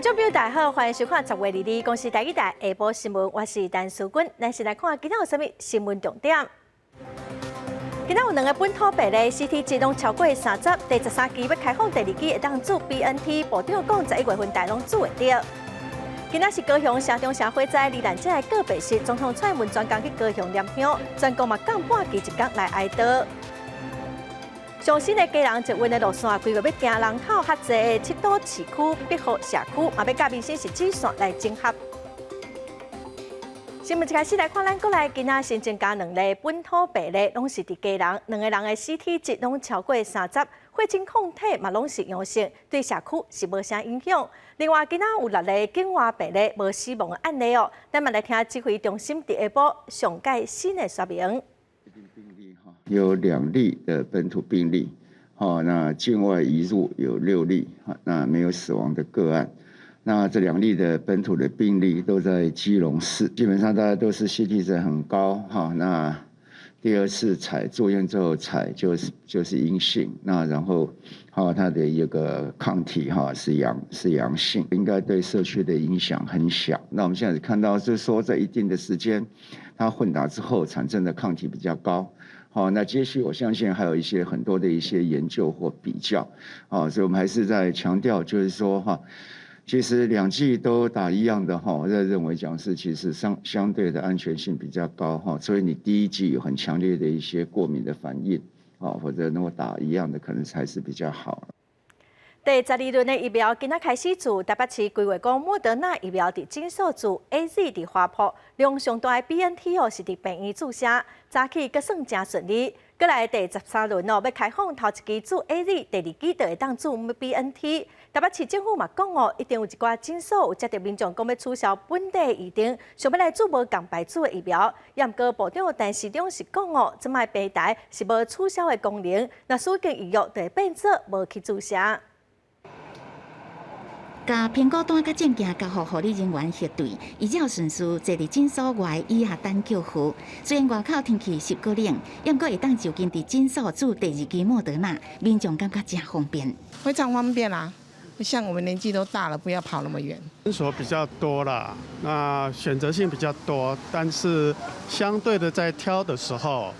观众朋友大家好，欢迎收看10月22日公司台语台下晡新闻，我是陈淑君，咱先来看今仔有啥物新闻重点。今仔有2个本土病例，CT 值拢超过30，第13期要开放第2期会当做 BNT， 部长讲11月份大拢做会到。今仔是高雄城中社火灾罹难者的告别式，总统蔡英文专工去高雄念香，全国嘛降半旗一天来哀悼。上新的家人一运的路线，规划要行人口较济的七堵市区、北河社区，嘛要甲民生实质线来整合。新闻一开始来看，咱国内今仔新增加2例本土病例，拢是伫家人，2个人的 CT 值拢超过30，血清抗体嘛拢是阳性，对社区是无啥影响。另外，今仔有6例境外病例无死亡的案例哦。咱们来听指挥中心伫下晡上届新的说明。有2例的本土病例，那境外移入有6例，那没有死亡的个案。那这2例的本土的病例都在基隆市，基本上大家都是 CT 值很高，那第2次采住院之后采就是阴性，那然后它的一个抗体是阳性，应该对社区的影响很小。那我们现在看到就是说在一定的时间，它混打之后产生的抗体比较高。那接续我相信还有很多的一些研究或比较，所以我们还是在强调，就是说其实2剂都打一样的我在认为讲是其实相对的安全性比较高所以你第1剂有很强烈的一些过敏的反应或者能够打一样的可能才是比较好。第12轮的疫苗今仔开始做，台北市规划讲莫德纳疫苗伫诊所做 ，AZ 伫花圃，量上大的 BNT 是伫病院注射，早起阁算真顺利。过来第13轮要开放头1期做 AZ， 第2期就会当做 BNT。台北市政府嘛讲一定有一寡诊所有接到民众讲要取消本地预定，想要来做无共牌子的疫苗。也毋过部长陈时中是讲即卖平台是无取消的功能，那所经预约就会变做无去注射。甲苹果单甲证件交互护理人员核对，依照顺序坐伫诊所外以下等叫号。虽然外口天气湿过冷，也毋过会当就近伫诊所做第2期莫德纳，民众感觉真方便。非常方便啦，像我们年纪都大了，不要跑那么远。诊所比较多啦，那选择性比较多，但是相对的在挑的时候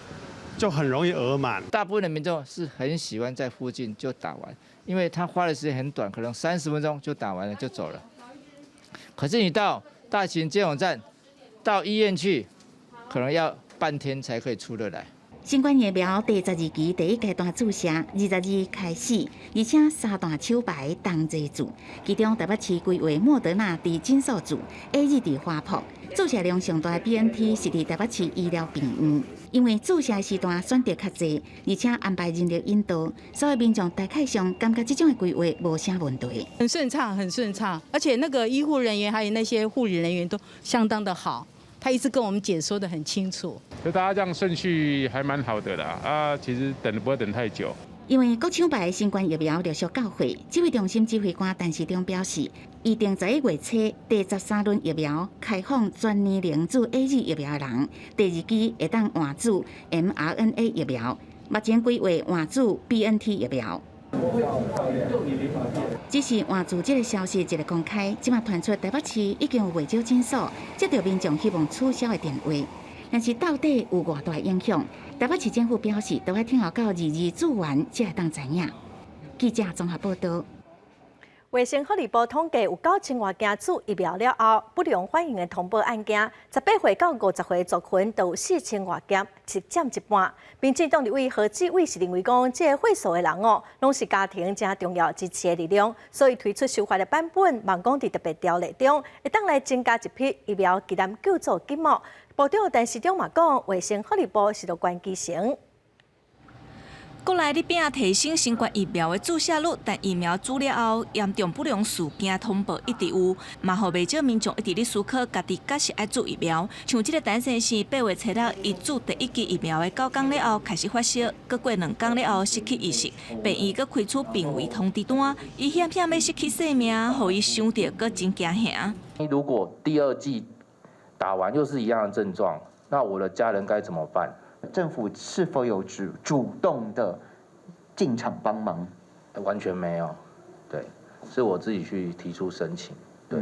就很容易额满。大部分的民众是很喜欢在附近就打完。因为他花的时间很短，可能30分钟就打完了就走了。可是你到大型接种站、到医院去，可能要半天才可以出得来。新冠疫苗第12期第1阶段注射22日开始，而且3段手牌同齐做。其中台北市规划莫德纳伫诊所做 ，AZ 伫花圃。注射量上大的 BNT 是伫台北市医疗病院，因为注射时段选择较济，而且安排人力引导，所以民众大概上感觉这种的规划无啥问题。很顺畅，很顺畅，而且那个医护人员还有那些护理人员都相当的好，他一直跟我们解说的很清楚。就大家这样顺序还蛮好的啦，其实等不会等太久。因为国抢牌新冠疫苗陆续到货，指挥中心指挥官陈时中表示，预定11月初第13轮疫苗开放全年龄组 AZ 疫苗的人，第2期会当换组 mRNA 疫苗，目前规划换组 BNT 疫苗。只是换组这个消息一个公开，即马传出台北市已经有未少诊所接到民众希望取消的电话，但是到底有偌大影响？台北市政府表示，都要听候到22日做完才会当知影。记者综合报道。卫生福利部统计有9000外件注疫苗了后，不良反应的通报案件，18岁到50岁族群都有4000外件，是占一半。民进党立委何志伟是认为讲，这个会所的人拢是家庭真重要支持的力量，所以推出修法的版本，望讲伫特别条例中，会当来增加一批疫苗技能救助金额。部长陈时中嘛讲，卫生福利部是乐观其成。国内咧拼提升新冠疫苗的注射率，但疫苗注了后，严重不良事件通报一直有，嘛互未少民众一直咧思考家己确实爱注疫苗。像这个陈先生8月初6伊注第1剂疫苗的9天了后开始发烧，过2天了后失去意识，病院阁开出病危通知单，伊险险要失去性命，互伊想到阁真惊吓。如果第2剂打完又是一样的症状，那我的家人该怎么办？政府是否有主动的进场帮忙？完全没有，对，是我自己去提出申请。对，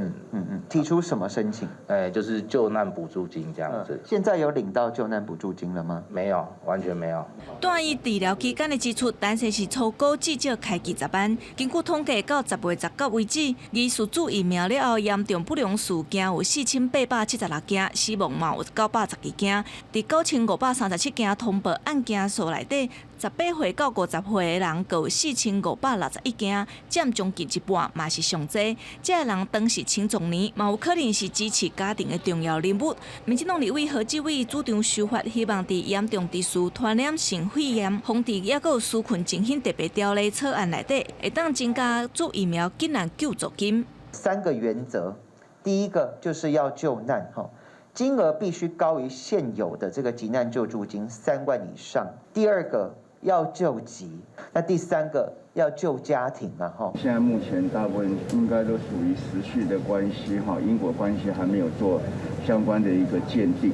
提出什么申请？就是救难补助金这样子。现在有领到救难补助金了吗？没有，完全没有。住院治疗期间的支出，单身是超过至少开20万。根据统计，到10月19为止，疑似注疫苗了后严重不良事件有4876件，死亡嘛有912件。伫9537件通报案件数内底，18岁到50岁的人各有4561件，占将近一半，嘛是上济。这个人当时青壮年，嘛有可能是支持家庭的重要人物。民进党立委何志伟主张修法，希望伫严重敌视传染性肺炎防治，也有纾困振兴特别条例草案内底，会当增加注疫苗救难救助金。3个原则，第一个就是要救难金额必须高于现有的这个急难救助金3万以上。第二个要救急，那第3个要救家庭现在目前大部分应该都属于时序的关系因果关系还没有做相关的一个鉴定。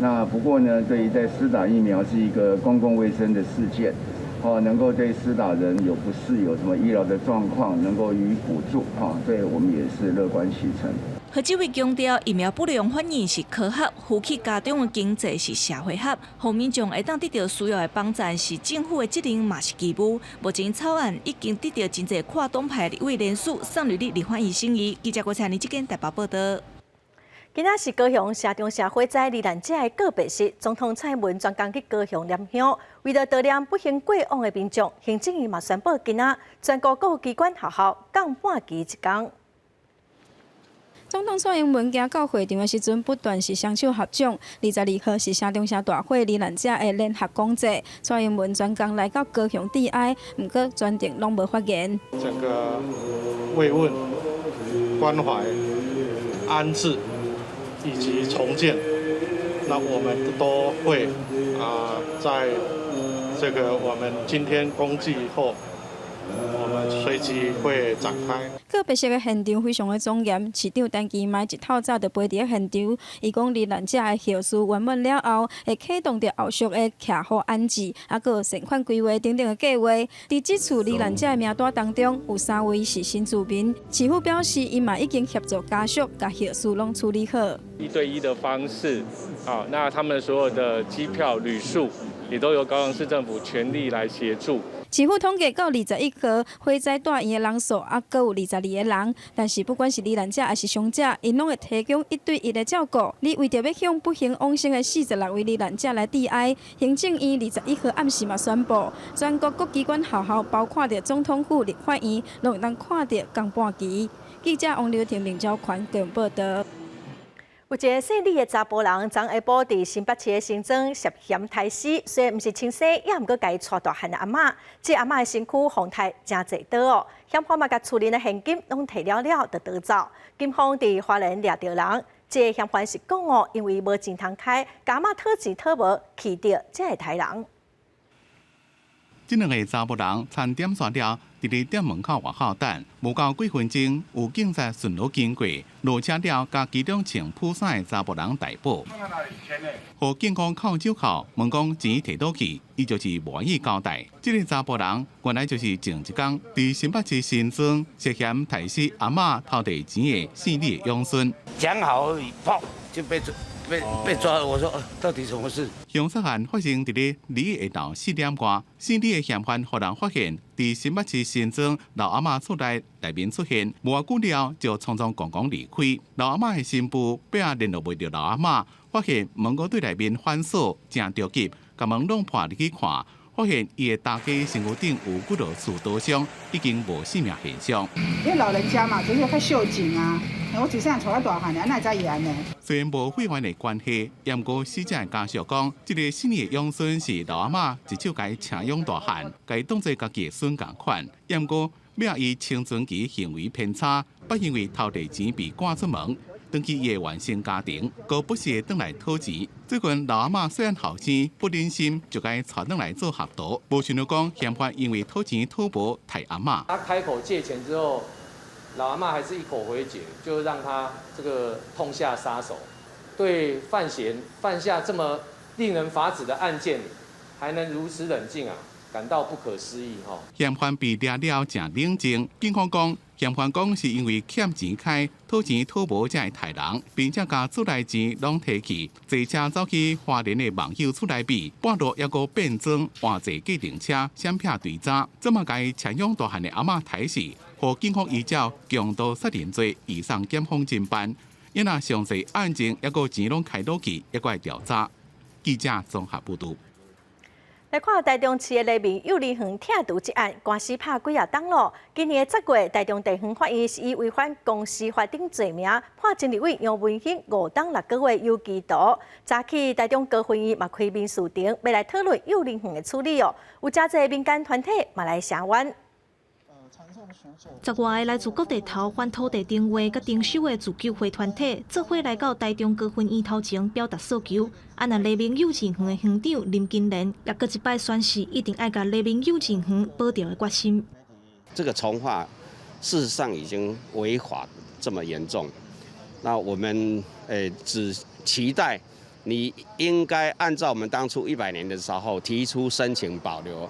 那不过呢，对于在施打疫苗是一个公共卫生的事件，能够对施打人有不适有什么医疗的状况能够予以补助对我们也是乐观其成。何志伟强调，疫苗不良反应是科学，扶起家长的经济是社会学，让民众会当得到需要的帮助是政府的责任，嘛是义务。目前草案已经得到真侪跨党派立委联署，送入立法院审议。记者郭彩妮这间台北报道。今仔是高雄社中社火灾罹难者的告别式，总统蔡英文专工去高雄念香，为了悼念不幸过往的民众，行政院嘛宣布今仔全国各机关学校降半旗1天。总统蔡英文行到会场的时阵，不断是双手合掌。22号是社中社大会罹难者的联合公祭，蔡英文专工来到高雄致哀，不过全程拢无发言。整个慰问、关怀、安置以及重建，那我们都会在这个我们今天公祭后，我们随即会展开。告别式的现场非常的庄严，市长陈其迈一透早就飞伫现场，伊讲罹难者的后事圆满了后，会启动着后续的徛好安置，还有善款规划等等的计划。伫这次罹难者的名单当中，有3位是新住民，市府表示，伊嘛已经协助家属把后事拢处理好。1对1的方式，那他们所有的机票、旅宿也都由高雄市政府全力来协助。市府统计到21号火灾住院的人数，还有22个人。但是不管是罹难者还是伤者，因拢会提供1对1的照顾。你为着要向不幸往生的46位罹难者来致哀，行政院21号暗时嘛宣布，全国各机关学校，包括着总统府、立法院，拢会当看到降半旗。记者王刘婷、林昭宽高雄报道。有一个姓李的查甫人，昨下晡伫新北市的新庄涉嫌抬死，虽然毋是亲生，也毋过家带大汉的阿嬷。这阿嬷的身躯红太真侪刀哦，险方嘛甲厝里的现金拢摕了就逃走。警方伫花莲抓到人，这个嫌犯是讲哦，因为无钱通开，甲阿嬷讨钱讨无，气着才会杀人。这2个查甫人餐点煞了，伫咧店门口外口等，无到几分钟，有警察顺路经过，落车了，甲其中穿普衫的查甫人逮捕。互警方扣手铐，问讲钱摕倒去，伊就是无意交代。这个查甫人原来就是前一天伫新北市新庄涉嫌杀死阿嬷偷摕钱的姓李的养孙。讲好而已，砰就被抓了。我说，到底什么事？凶杀案发生伫咧2下昼4点外，姓李的嫌犯互人发现，伫新北市新庄老阿嬷厝内面出现，无偌久了就匆匆赶赶离开。老阿嬷的新妇并联络袂到老阿嬷，发现门口对内面反锁，正着急，甲门弄破入去看。发现伊的大家身躯顶有骨头刺刀伤，已经无生命现象。因为老人家嘛，就是较孝敬啊。我一生带到大汉，哪会知伊安尼？虽然无血缘的关系，也毋过死者的家属讲，这个姓李的养孙是老阿嬷一手甲伊请养大汉，甲伊当作家己的孙共款。也毋过要伊青春期行为偏差，不因为偷摕钱被赶出门。登记伊的原生家庭，ក៏不是回来讨钱。最近老阿嬷虽然后生不忍心，就该带回来做学徒。无想到讲嫌犯因为讨钱讨无害阿嬷。他开口借钱之后，老阿嬷还是一口回绝，就让他这个痛下杀手。对犯下这么令人发指的案件，还能如此冷静啊，感到不可思议哈。嫌犯被抓了正冷静，警方讲。嫌犯讲是因为欠钱开，讨钱讨无才会杀人，并且把厝内钱拢摕去，坐车走去花莲的网友厝内比，半路还阁变装换坐计程车闪避追查，这么甲伊强勇大汉的阿嬷抬死，互警方依照强盗杀人罪移送检方侦办。因那详细案情还阁钱拢开倒去，还阁会调查。记者综合报道。来看台中市的黎明幼儿园拆除一案，官司拍几啊档咯。今年10月，台中地方法院是以违反公司法定罪名，判前立委杨文兴5档6个月有期徒。早起台中高分院嘛开民事庭，要来讨论幼儿园的处理哦。有真侪民间团体嘛来声援。10外来自各地头反土地定位甲征收的自救会团体，做伙来到台中高分院头前表达诉求。那黎明幼稚园的园长林金莲也搁一摆宣示，一定爱甲黎明幼稚园保掉的决心。这个重划事实上已经违法这么严重，那我们只期待你应该按照我们当初100年的时候提出申请保留。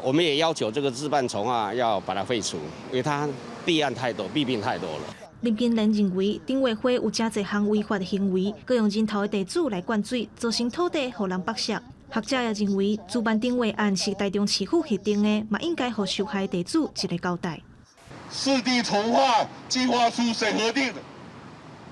我们也要求这个自办重划要把它废除，因为它弊案太多，弊病太多了。林金莲认为，丁委会有真侪项违法的行为，各用人头的地主来灌水，造成土地互人剥削。学者也认为，主办定位案是台中市府核定的，嘛应该互受害地主一个交代。市地重划计划书谁核定的？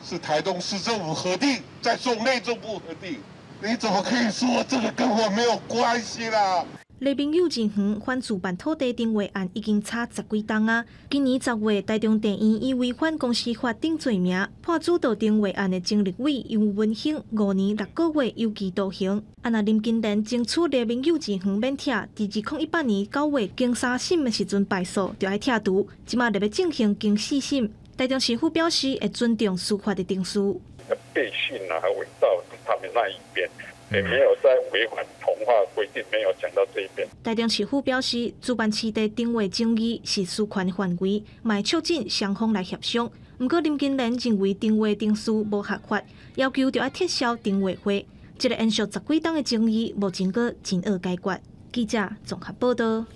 是台东市政府核定，在总内政部核定。你怎么可以说这个跟我没有关系啦？黎明幼稚园反主办土地定位案已经查10几档啊！今年10月，台中地院以违反公司法定罪名，判主导定位案的前立委杨文兴5年6个月有期徒刑。那林金莲争取黎明幼稚园免拆，在2018年9月经3审的时阵败诉，就要拆除。即马入要进行经4审，台中市府表示会尊重司法的定数。背信啊，伪造是他们那一边。也没有在违反同化规定，没有讲到这一边。台中市府表示，主办市地定位争议是私权范围，卖促进双方来协商。不过林金莲认为定位定数无合法，要求就要撤销定位会。这个延续10几档的争议，目前阁真恶解决。记者综合报道。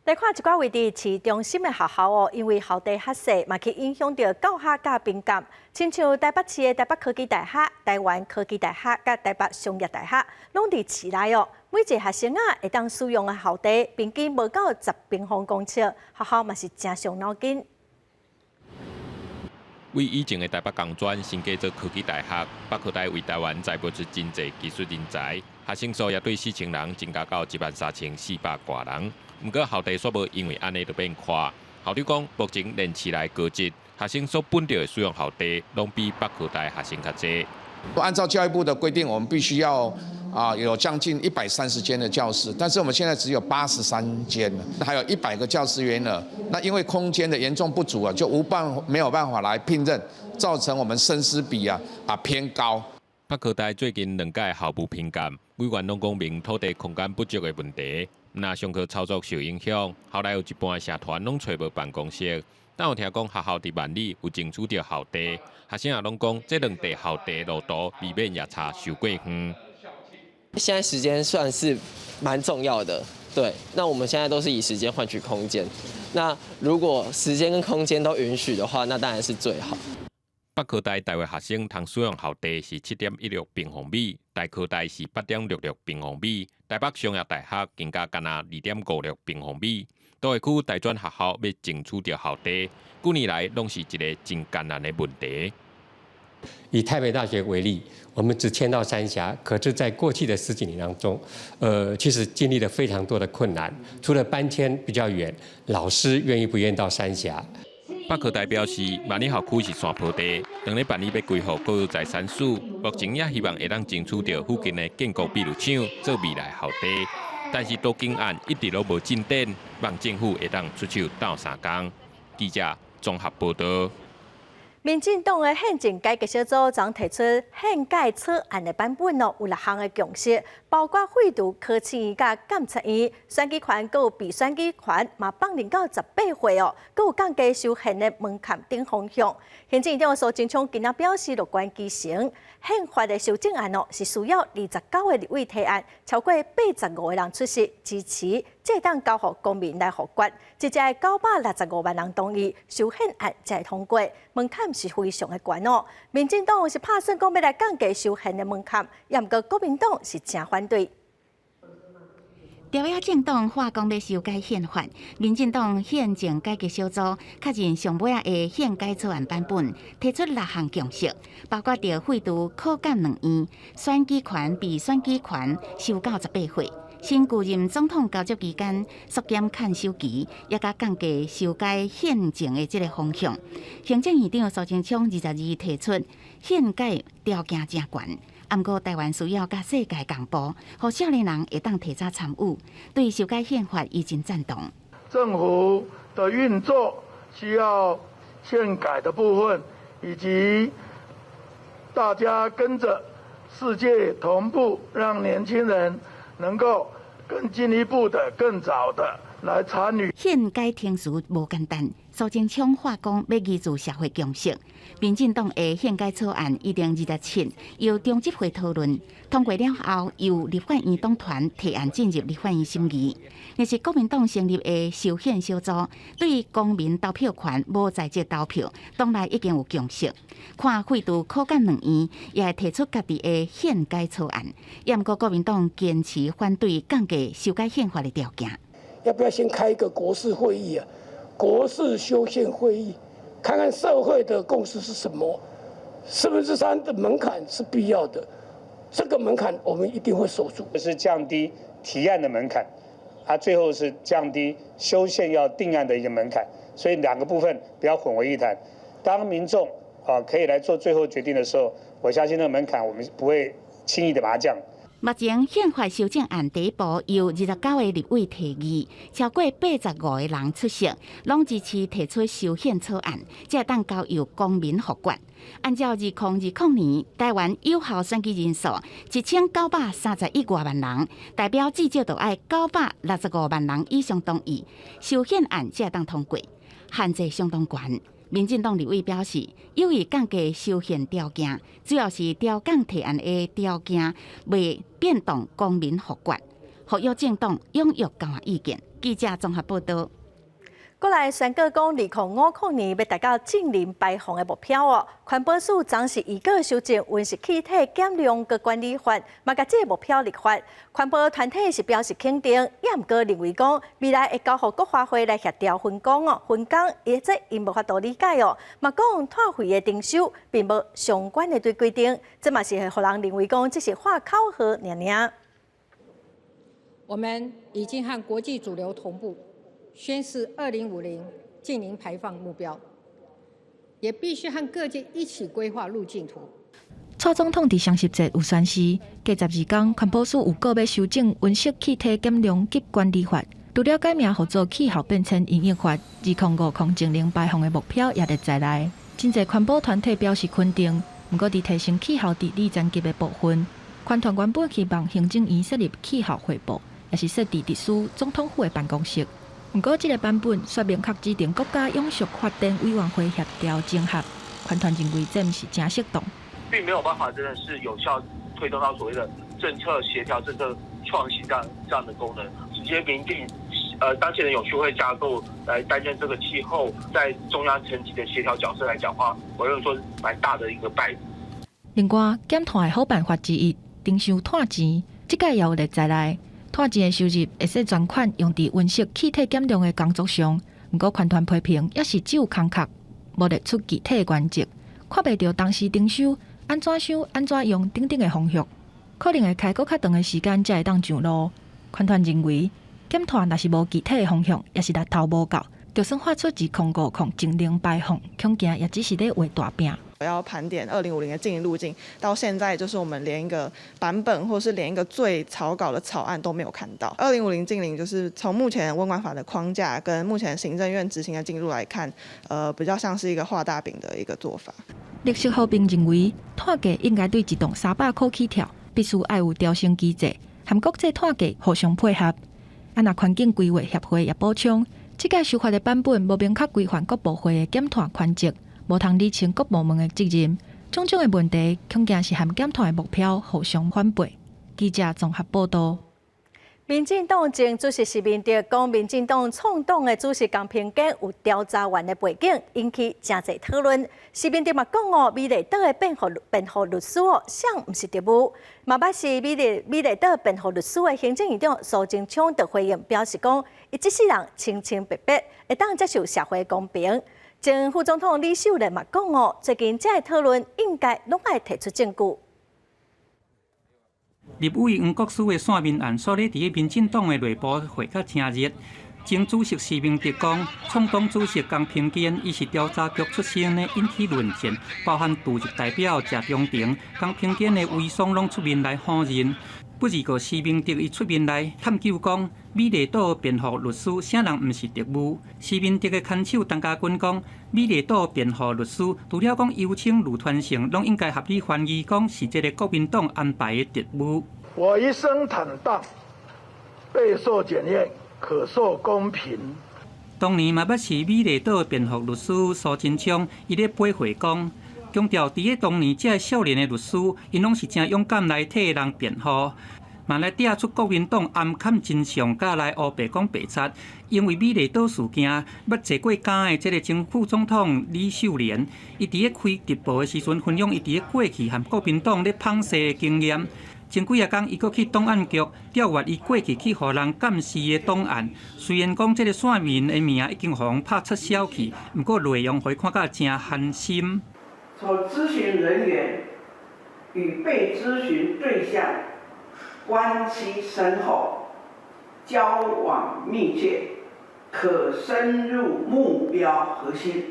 来看一寡位置市中心的学校哦，因为校地较细，嘛去影响到教学甲评鉴。亲像台北市的台北科技大学、台湾科技大学甲台北商业大学，拢伫市内哦。每一个学生会当使用的校地，平均无到10平方公尺，学校嘛是真伤脑筋。为以前的台北工专新改做科技大学，北科大为台湾栽培出真侪技术人才，学生数也对4000人增加到13400多人。不过校地却无因为安尼就变宽。校长讲，目前连市内高职学生所本着的使用校地，拢比北科大学生较侪。按照教育部的规定，我们必须要有将近130间的教室，但是我们现在只有83间了，还有100个教师员了。那因为空间的严重不足啊，就没有办法来聘任，造成我们生师比偏高。北科大最近2届校务评鉴，委员拢讲明土地空间不足的问题。那上课操作受影响，后来有一半社团拢找无办公室。但有听讲学校伫万里有争取到校地，学生也拢讲这2地校地路途离免也差受过远。现在时间算是蛮重要的，对。那我们现在都是以时间换取空间。那如果时间跟空间都允许的话，那当然是最好。北科大台湾学生通使用校地是7.16平方米，台科大是8.66平方米，台北商业大学更加干那2.56平方米。都会区大专学校要争取到校地，几年来拢是一个真艰难的问题。以台北大学为例，我们只迁到三峡，可是在过去的10几年当中，其实经历了非常多的困难。除了搬迁比较远，老师愿意不愿意到三峡？北科大表示，万里校区是山坡地，当然办理要规划国有财产署，目前也希望会当争取到附近的建国秘鲁厂做未来校地。但是都经案一直都无进展，望政府会当出手斗3工。记者综合报道。民进党的宪政改革小组将提出宪改草案的版本哦，有6项的共识，包括废除科技院甲监察院选举权，佮有被选举权嘛放任到18岁哦，佮有降低受限的门槛等方向。行政院长苏贞昌今仔表示乐观其成，宪法的修正案哦是需要29个立委提案，超过85个人出席支持，才当交予公民来复决。即只965万人同意，修宪案才会通过，门槛是非常的高哦。民进党是拍算讲要来降低修宪的门槛，也毋过国民党是正反对。朝野政党化工要修改宪法，民进党宪政改革小组确认上尾仔的宪改草案版本，提出6项共识，包括着废除考监2院，选举权被选举权修到18岁。新旧任总统交接期间缩减看守期，也甲降低修改宪政的这个方向。行政院长苏贞昌22提出宪改条件真悬。不过，台湾需要甲世界同步，让少年人会当提早参与。对修改宪法，已经赞同。政府的运作需要宪改的部分，以及大家跟着世界同步，让年轻人能够更进一步的、更早的来参与。宪改程序无简单，苏贞昌话讲要依据社会共识。民进党的宪改草案2027由中执会讨论通过了后，由立法院党团提案进入立法院审议。但是国民党成立的修宪小组对公民投票权无在籍投票，党内已经有共识。看废除考监2院，也会提出家己的宪改草案。也不过国民党坚持反对降低修改宪法的条件。要不要先开一个国事会议啊？国事修宪会议，看看社会的共识是什么？3%的门槛是必要的，这个门槛我们一定会守住。就是降低提案的门槛，最后是降低修宪要定案的一个门槛，所以2个部分不要混为一谈。当民众可以来做最后决定的时候，我相信那个门槛我们不会轻易的把它降。目前宪法修正案第一步由29个立委提议，超过85个人出席，拢支持提出修宪草案，才当交由公民复决。按照2020年台湾有效选举人数1931多万人，代表至少就要965万人以上同意，修宪案才当通过，限制相当悬。民进党立委表示，有意降低修宪条件，主要是调降提案的条件，未变动公民复决，呼吁政党踊跃交换意见。记者综合报道。过来宣告讲，2050年要达到净零排放的目标哦。环保署暂时已个修正温室气体减量嘅管理法，嘛甲这个目标立法。环保团体是表示肯定，也毋过认为讲未来会交予各花卉来协调分工哦，分工也即因无法度理解哦。嘛讲碳费的征收并无相关的对规定，这嘛是会互人认为讲这是画口号尔尔。我们已经和国际主流同步。宣示2050净零排放目标，也必须和各界一起规划路径图。蔡总统伫双十节有宣示，过12天，环保署有个要修正温室气体减量及管理法，除了改名合作气候变迁应用法，2050净零排放的目标也伫在内。真侪环保团体表示肯定，不过伫提升气候治理层级的部分，环团原本希望行政院设立气候汇报，也是设伫特殊总统府的办公室。不过，这个版本说明确指定国家永续发展委员会协调整合，环团认为这不是正适当，并没有办法真的是有效推动到所谓的政策协调、政策创新这样的功能，直接明定当前的永续会架构来担任这个气候在中央层级的协调角色来讲话，我认为说蛮大的一个败笔。另外，减碳的好办法之一，征收碳钱，这个也有列在内。碳钱的收入会使全款用伫温室气体减量的工作上，不过环团批评也是只有空壳，无列出具体的原则，看袂到当时征收、安怎收、安怎用等等的方向，可能会开搁较长的时间才会当上路。环团认为，减碳若是无具体的方向，也是力头无够，就算发出2050净零排放，恐惊也只是咧画大饼。我要盘点2050的净零路径，到现在就是我们连一个版本，或是连一个最草稿的草案都没有看到。2050净零就是从目前温管法的框架跟目前行政院执行的进度来看，比较像是一个画大饼的一个做法。绿色和平认为，碳价应该对一栋300块起跳，必须要有调升机制，含国际碳价互相配合。若环境规划协会也补充，即届修法的版本无明确规范各部会的减碳权责，无通理清各部门的责任。种种的问题，恐惊是和减碳的目标互相反背。记者综合报道。民进党前主席施明德讲，民进党创党的主席江平坚有调查员的背景，引起真侪讨论。施明德嘛讲美丽岛的辩护律师想毋是特务，嘛捌是美丽岛辩护律师的行政院长苏贞昌的回应表示讲，伊即世人清清白白，会当接受社会公平。前副总统李秀莲嘛讲最近这个讨论应该拢爱提出证据。立委黄国书的线民案所咧伫民进党的内部会较正热，前主席施明德讲，创党主席江平坚伊是调查局出身的，引起论战，包含驻日代表谢中庭、江平坚的威爽拢出面来否认。不如个施明德伊出面来探究讲，美丽岛辩护律师啥人毋是特务？施明德的看守陈家军讲，美丽岛辩护律师除了讲尤清、卢传成，拢应该合理怀疑讲是这个国民党安排的特务。我一生坦荡，备受检验，可受公平。当年嘛，捌是美丽岛辩护律师苏贞昌，伊咧背会讲，强调伫咧当年这少年的律师，因拢是真勇敢来替人辩护，嘛来抓出国民党暗砍真相，甲来黑白讲白贼。因为美丽岛事件，捌坐过监的这个前副总统李秀莲，伊伫咧开直播的时阵，分享伊伫咧过去和国民党咧捧势的经验。前几啊天，伊阁去档案局调阅伊过去去互人监视的档案。虽然讲这个线民的名已经互人拍出消去，不过内容可以看到真寒心。从咨询人员与被咨询对象关系深厚，交往密切，可深入目标核心。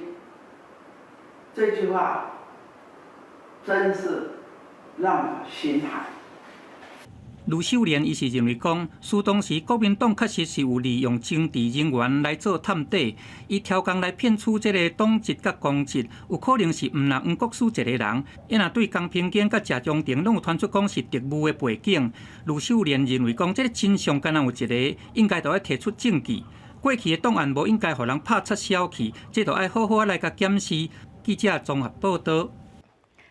这句话真是让我心寒。卢秀莲伊是认为讲，苏当时国民党确实是有利用政治人员来做探底，伊挑工来骗取这个党籍甲公职，有可能是毋若黄国书一个人。伊若对江平坚甲谢中庭拢有传出讲是特务的背景，卢秀莲认为讲，这个真相敢若有一个，应该就要提出证据。过去的档案无应该互人拍出消去，这就要好好来甲检视。记者综合报道。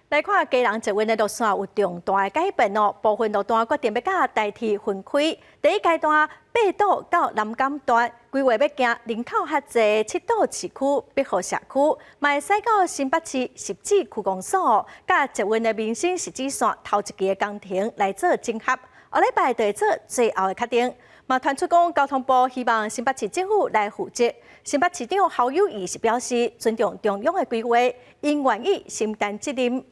来看基隆捷运的路线有重大的改变哦，部分路段决定要甲代替分开。第一阶段八堵到南港段，规划要行人口较济七堵市区必河社区，嘛会驶到新北市汐止区公所，甲捷运的民生汐止线头一期的工程来做整合。下礼拜就会做最后的确定。嘛传出讲，交通部希望新北市政府来负责。新北市长侯友宜是表示，尊重中央的规划，因愿意承担责任。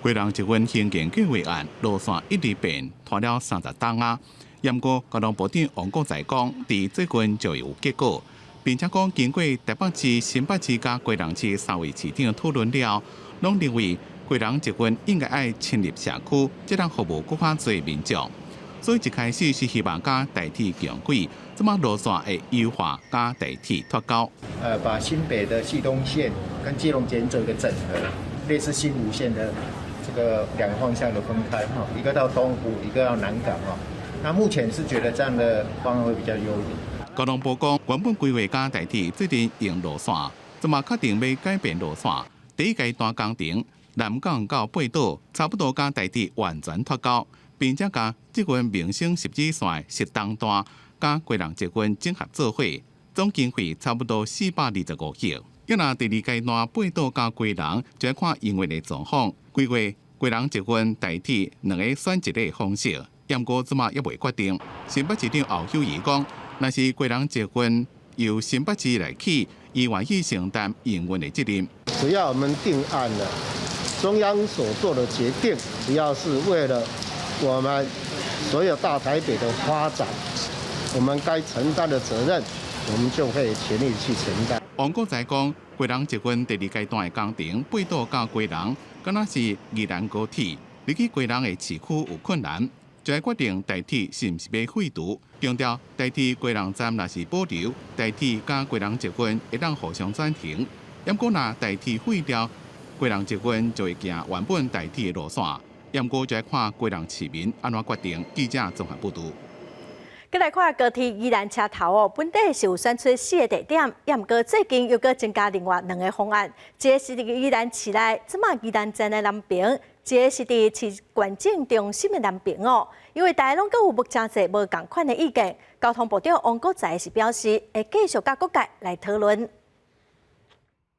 基隆捷运兴建计划案路线一直变，拖了30档啊。不过，交通部长王国材讲，伫最近就有结果，并且讲经过台北市、新北市甲基隆市3位市长讨论了，拢认为基隆捷运应该爱侵入社区，才能服务更较侪民众。所以一开始是希望甲代替强轨，这么路线会优化甲代替脱钩。把新北的系东线跟基隆捷运做一个整合，类似新吴线的。这个两个方向的分开哈，一个到东湖，一个到南港哈。那目前是觉得这样的方案会比较优点。交通部讲，原本规划甲代替最近用路线，这么确定要改变路线。第一阶段工程，南港到八堵差不多甲代替完全脱钩，并且甲捷运民生汐止线适当段甲基隆捷运整合做伙，总经费差不多425亿。要拿第二阶段八堵到基隆，就要看营运的状况。规划基隆捷运代替两个选一个方式，不过即马也未决定。新北市长侯友宜讲，若是基隆捷运由新北市来起，伊愿意承担营运的责任。只要我们定案了，中央所做的决定，只要是为了我们所有大台北的发展，我们该承担的责任，我们就会全力去承担。王国才讲，基隆捷运第二阶段的工程，八堵到基隆，敢若是宜兰高铁，入去基隆的市区有困难，就要决定代替是毋是要废除。强调代替基隆站若是保留，代替甲基隆捷运会当互相转停。不过若代替废掉，基隆捷运就会行原本代替的路线，也毋过就要看国人市民安怎决定。记者综合报道。再来看高铁宜兰车头哦，本地是有选出4个地点，也毋过最近又搁增加另外2个方案，一个是伫宜兰市内，即马宜兰站的南边，一个是伫市观景中心的南边哦。因为大家拢搁有目真侪无共款的意见，交通部长王国材是表示会继续甲各界来讨论。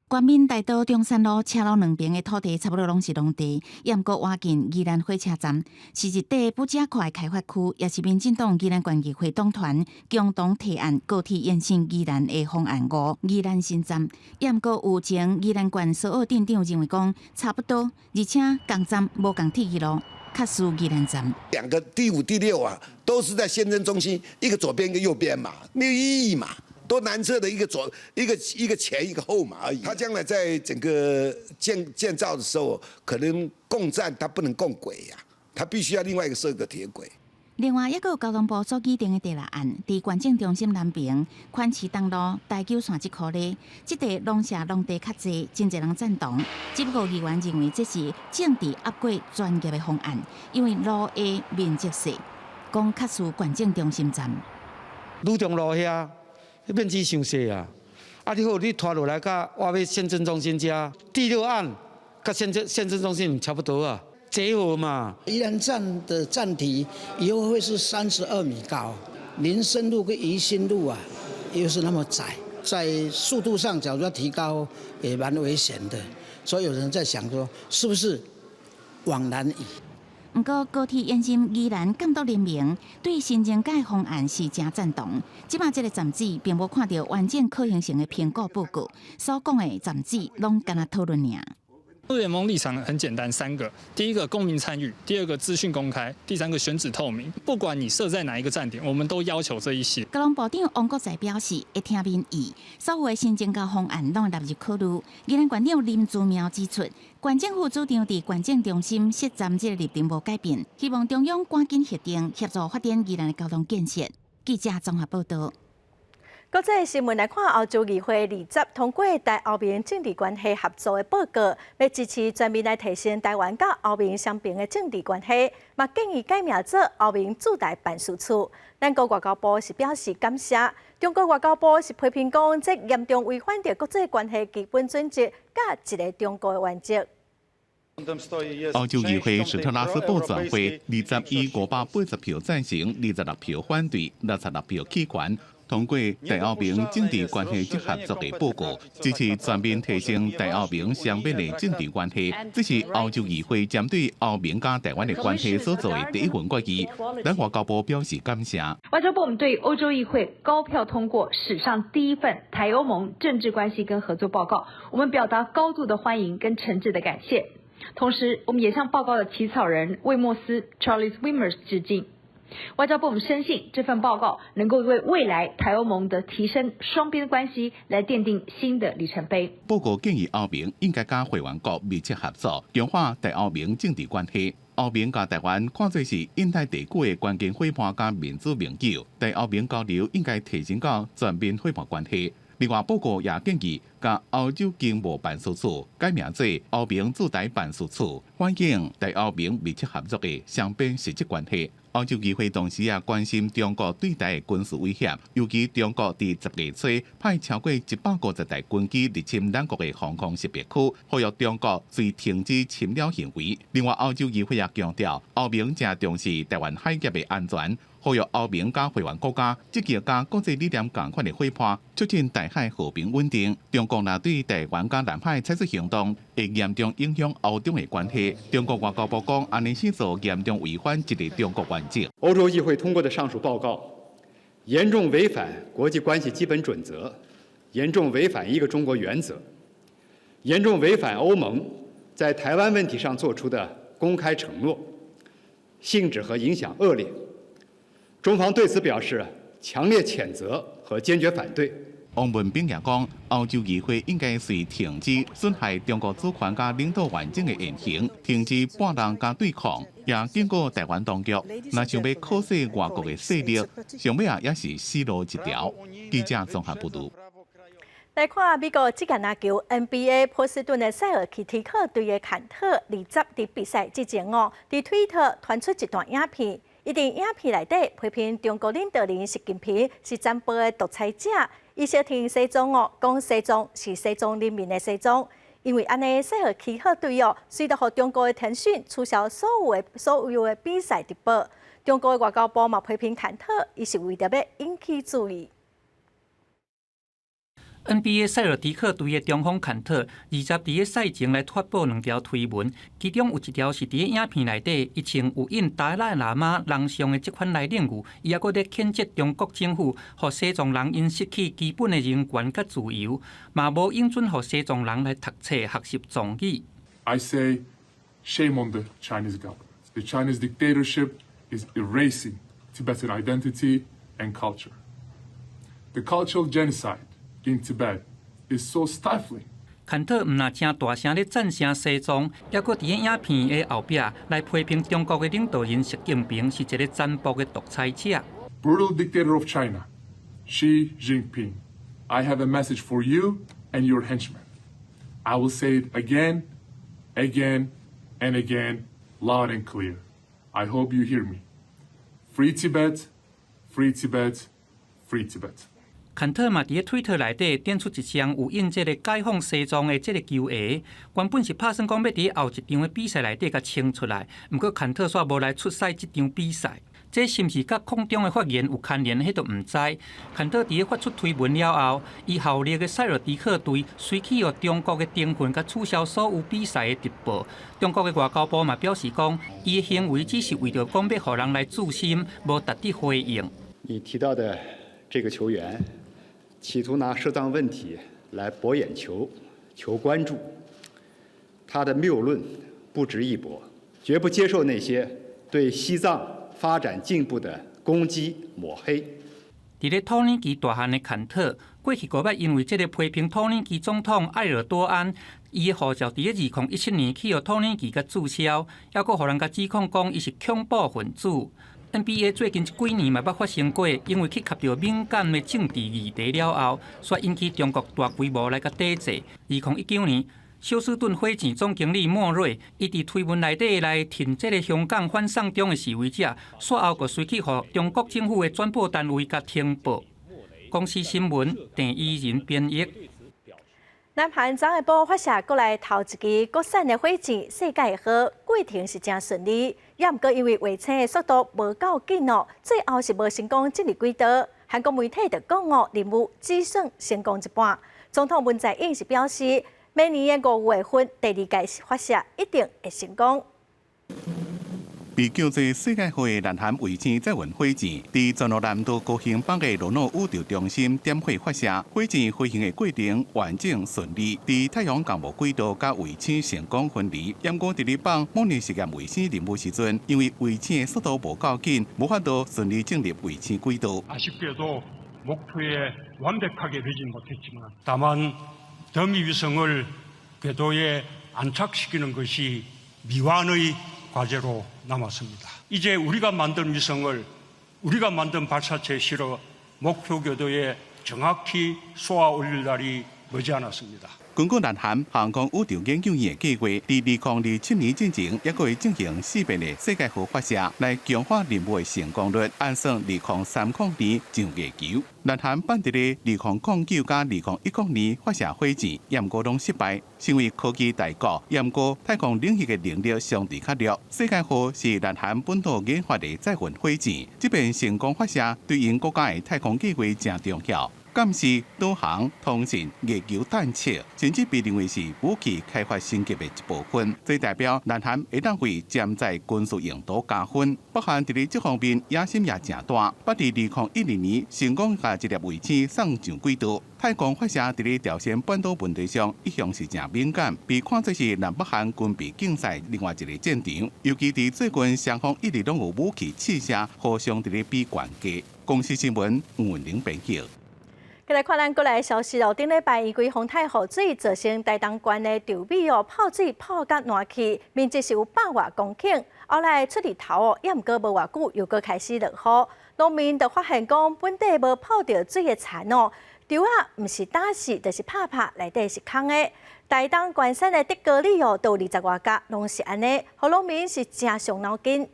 关闽大道中山路车路两边的土地差不多拢是农地，也毋过挖近宜兰火车站，是一块不加快开发区，也是民进党宜兰县议会党团共同提案高铁延伸宜兰的方案5宜兰新站，也毋过有前宜兰县苏澳镇长认为讲差不多，而且共站无共铁路，较输宜兰站。2个第5、第6啊，都是在县政中心，一个左边一个右边嘛，没有意义嘛。都南侧的一个前一个后嘛而已。它将来在整个建造的时候，可能共站它不能共轨呀，它必须要另外一个设个铁轨。另外，还有交通部所拟定的地理案，伫观景中心南边宽市东路台九线这块呢，这地农舍农地较济，真侪人赞同。只不过议员认为这是政治压过专业的方案，因为路的面积小，讲较输观景中心站。鲁中路遐。面积伤细啊！你好，你拖落来甲我要县政中心遮第6案，甲县政中心差不多啊，结合嘛。宜兰站的站体以后会是32米高，林森路跟宜兴路啊，又是那么窄，在速度上假如要提高也蛮危险的，所以有人在想说，是不是往南移？不过，高铁延伸宜兰监督联盟对新增改方案是真赞同。即马这个站址并无看到完整可行性的评估报告，所讲的站址拢干那讨论尔。联盟立场很简单，3个：第一个公民参与，第2个资讯公开，第3个选址透明。不管你设在哪一个站点，我们都要求这一些。交通部长王国材表示，会听民意，所有的新增加方案拢会纳入考虑。宜兰县长林祖苗指出，县政府主张伫观景中心设站这个立场无改变，希望中央赶紧核定，协助发展宜兰的交通建设。记者综合报道。国际新闻来看，欧洲议会20通过台欧盟政治关系合作的报告，要支持全面来提升台湾甲欧盟双边的政治关系，嘛建议改名做欧盟驻台办事处。咱国外交部是表示感谢，中国外交部是批评讲，这严重违反着国际关系基本准则，甲一个中国的原则。欧洲议会史特拉斯堡全会，21-580票赞成，26票反对，66票弃权。通过台欧盟政治关系及合作的报告，支持全面提升台欧盟双边的政治关系。这是欧洲议会针对欧盟加台湾的关系所做的第一份决议。咱外交部表示感谢。外交部对欧洲议会高票通过史上第一份台欧盟政治关系跟合作报告，我们表达高度的欢迎跟诚挚的感谢。同时，我们也向报告的起草人魏莫斯 Charles Wimmers 致敬。外交部我们深信这份报告能够为未来台欧盟的提升双边关系来奠定新的里程碑。报告建议欧盟应该跟会员国密切合作，强化台欧盟政治关系。欧盟甲台湾看作是印太地区的关键伙伴甲民主盟友，台欧盟交流应该提升到全面伙伴关系。另外，报告也建议甲欧洲经贸办事处改名做欧盟驻台办事处，反映台欧盟密切合作的双边实质关系。欧洲议会同时也关心中国对台的军事威胁，尤其中国伫10月初派超过150台军机入侵咱国的防空识别区，呼吁中国遂停止侵扰行为。另外，欧洲议会也强调，欧盟正重视台湾海峡的安全，呼吁欧盟甲会员国家积极甲国际力量共款的伙伴，促进台海和平稳定。中国若对台湾甲南海采取行动，会严重影响欧中的关系。中国外交部讲，安尼是做严重违反一个中国原则。欧洲议会通过的上述报告，严重违反国际关系基本准则，严重违反一个中国原则，严重违反欧盟在台湾问题上作出的公开承诺，性质和影响恶劣。中方对此表示强烈谴责和坚决反对。王文炳也讲，欧洲议会应该是停止损害中国主权甲领土完整的言行，停止霸凌甲对抗，也警告台湾当局，若想要靠势外国的势力，上尾也是死路一条。记者综合报道。来看美国职业篮球 NBA 波士顿的塞尔提克队的坎特20日比赛之前在推特传出一段影片，伊伫影片内底批评中国领导人习近平是残暴的独裁者，伊小听西装讲西装是西装人民的西装，因为安尼塞尔提克队随着和中国的腾讯取消所有的比赛直播，中国的外交部嘛批评坎特，伊是为着要引起注意。NBA 塞尔提克队的中锋坎特20日伫赛前来发布2条推文，其中有一条是伫影片内底，伊穿有印达赖喇嘛人像的这款来领语，伊还佫咧谴责中国政府，互西藏人因失去基本的人权甲自由，嘛无应准互西藏人来读册学习藏语。I say, shame on the Chinese government. The Chinese dictatorship is erasing Tibetan identity and culture. The cultural genocide in Tibet is so stifling. 坎特唔那正大声咧赞声西藏，还佫伫影片的后壁来批评中国的领导人习近平是一个残暴的独裁者。Brutal dictator of China, Xi Jinping, I have a message for you and your henchmen. I will say it again, again, and again, loud and clear. I hope you hear me. Free Tibet, free Tibet, free Tibet. 坎特嘛，伫推特内底点出一张有印这个解放西藏的这个球鞋，原本是打算讲要伫后一场的比赛内底甲清出来，不过坎特煞无来出赛这场比赛，这是毋是甲空中的发言有牵连，迄都毋知。坎特伫发出推文了后，伊效力的塞尔迪克队随去予中国的订婚甲取消所有比赛的直播。中国的外交部嘛表示讲，伊的行为只是为着讲要互人来注心，无特地回应。你提到的这个球员，企图拿涉藏问题来博眼球、求关注，他的谬论不值一驳，绝不接受那些对西藏发展进步的攻击抹黑。伫咧土耳其大汉的坎特，过去5月因为这个批评土耳其总统埃尔多安，伊的护照伫咧2017年去予土耳其甲注销，还佫互人甲指控讲伊是恐怖分子。NBA 最近几年嘛捌发生过，因为去吸到敏感的政治议题了后，煞引起中国大规模来甲抵制。2019年，休斯顿火箭总经理莫瑞，伊伫推文内底来挺这个香港反送中的示威者，随后佫随去互中国政府的转播单位甲停报。公司新闻郑依仁编译。南韩昨下晡发射过来头一支国产的火箭，世界号过程是真顺利，也毋过因为卫星的速度无够紧最后是无成功进入轨道。韩国媒体就讲任务只算成功一半。总统文在寅是表示，明年的5月份第2届发射一定会成功。被叫做世界号的南韩卫星载运火箭，伫中国南道高雄北的罗诺宇宙中心点火发射，火箭飞行的过程完整顺利，伫太阳降落轨道甲卫星成功分离。不过伫日本模拟实验卫星任务时阵，因为卫星的速度无够紧，无法度顺利进入卫星轨道。과제로 남았습니다. 이제 우리가 만든 위성을 우리가 만든 발사체에 실어 목표 궤도에 정확히 쏘아 올릴 날이 머지않았습니다. 根据南韩航空宇宙研究院的计划，伫2027年之前，还会进行4遍的世界号发射，来强化任务的成功率。按算2030年上月球，南韩办伫咧2009甲2019年发射火箭，不过拢失败，成为科技大国。不过太空领域的能力相对较弱。世界号是南韩本土研发的载运火箭，这边成功发射，对因国家的太空计划真重要。监视、导航、通信、月球探测，甚至被认为是武器开发升级的一部分。这代表南韩会当为潜在军事用途加分。北韩伫咧这方面野心也真大，捌伫2012年成功把一粒卫星送上轨道。太空发射伫咧朝鲜半岛问题上一向是真敏感，被看作是南北韩军备竞赛另外一个战场。尤其伫最近双方一直拢有武器试射，互相伫咧比悬价。公司新闻吴文玲编辑。再来看咱国内的消息顶礼拜因为洪泰洪水造成台东县的稻米泡水泡甲烂去，面积是有100多公顷。后来出日头也毋过无偌久，又搁开始落雨，农民就发现讲本地无泡到水的田稻啊，毋是打死，就是拍拍，内底是空的。大东关山的德高里哦，到20外甲，拢是安尼，互农民是真伤脑筋。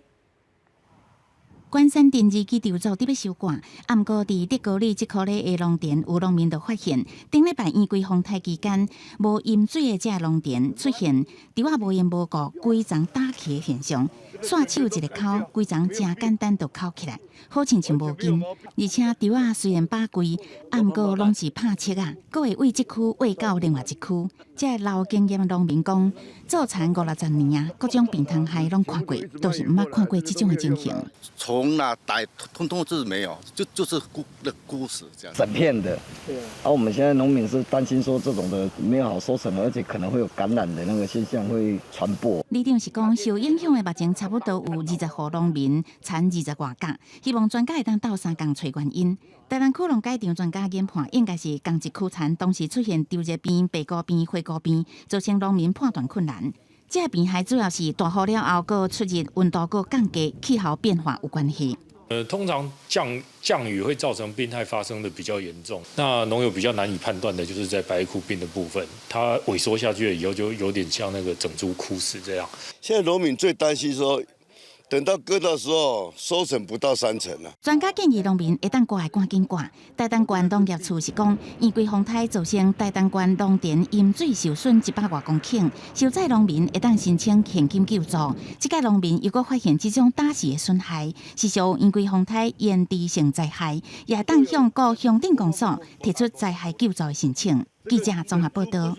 关山电子机场组伫要收管，啊，毋过伫德高里即块咧下农田，有农民就发现，顶礼拜烟规风台期间，无饮水的这农田出现稻啊无烟无故规丛打起的现象。线手一个口，规丛真简单就扣起来，好像无紧。而且稻啊虽然把规，啊，毋过拢是拍切啊，阁会为即区喂到另外一区。这老经验的农民讲，做田50-60年啊，各种病虫害拢看过，都是毋捌看过这种的情形。虫啊、歹，通通是没有，就是枯死这样。整片的，对。而我们现在农民是担心说这种的没有好收成，而且可能会有感染的那个现象会传播。里长是讲，受影响的目前差不多有20户农民，产20外甲，希望专家会当斗3工找原因。台南区农改场专家研判，应该是同一区田同时出现稻热病、白菇病、花菇病，造成农民判断困难。这个病害主要是大雨了后，搁出日温度搁降低，气候变化有关系。通常降雨会造成病害发生的比较严重。那农友比较难以判断的就是在白枯病的部分，它萎缩下去了以后，就有点像那个整株枯死这样。现在农民最担心说，等到割的时候，收成不到3成了。专家建议农民会当割的赶紧割。台东县农业处是讲，烟规风台造成台东县农田饮水受损100多公顷，受灾农民会当申请现金救助。这届农民如果发现这种打死的损害，是受烟规风台延迟性灾害，也当向各乡镇公所提出灾害救助的申请。记者综合报道。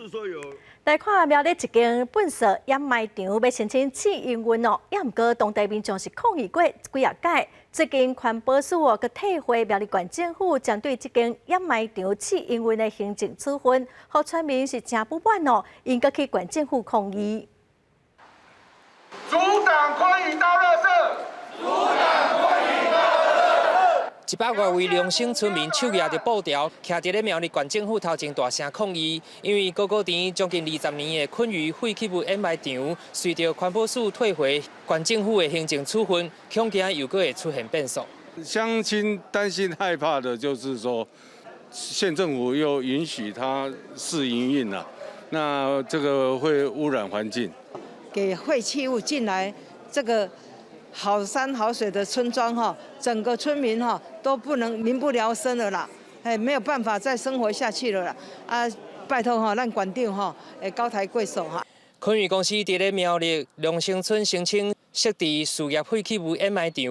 来看苗栗一间粪扫掩埋场要申请试营运哦，也毋过当地民众是抗议过几啊届，最近环保署哦，佮退回苗栗县政府针对这间掩埋场试营运的行政处分，互村民是真不满哦，应该去县政府抗议。阻挡宽移倒垃圾！阻挡宽移倒垃圾！100多位良性村民手举着布条，徛伫咧苗栗县政府头前大声抗议，因为高高田将近20年的昆鱼废弃物掩埋场，随着环保署退回县政府的行政处分，恐惊又会出现变数。乡亲担心害怕的就是说，县政府又允许他试营运了，那这个会污染环境。给废弃物进来，这个好山好水的村庄哈，整个村民哈都不能民不聊生了啦，没有办法再生活下去了啦。啊，拜托哈，咱县长哈，高抬贵手哈。昆鱼公司伫咧苗栗龙兴村申请设置事业废弃物掩埋场，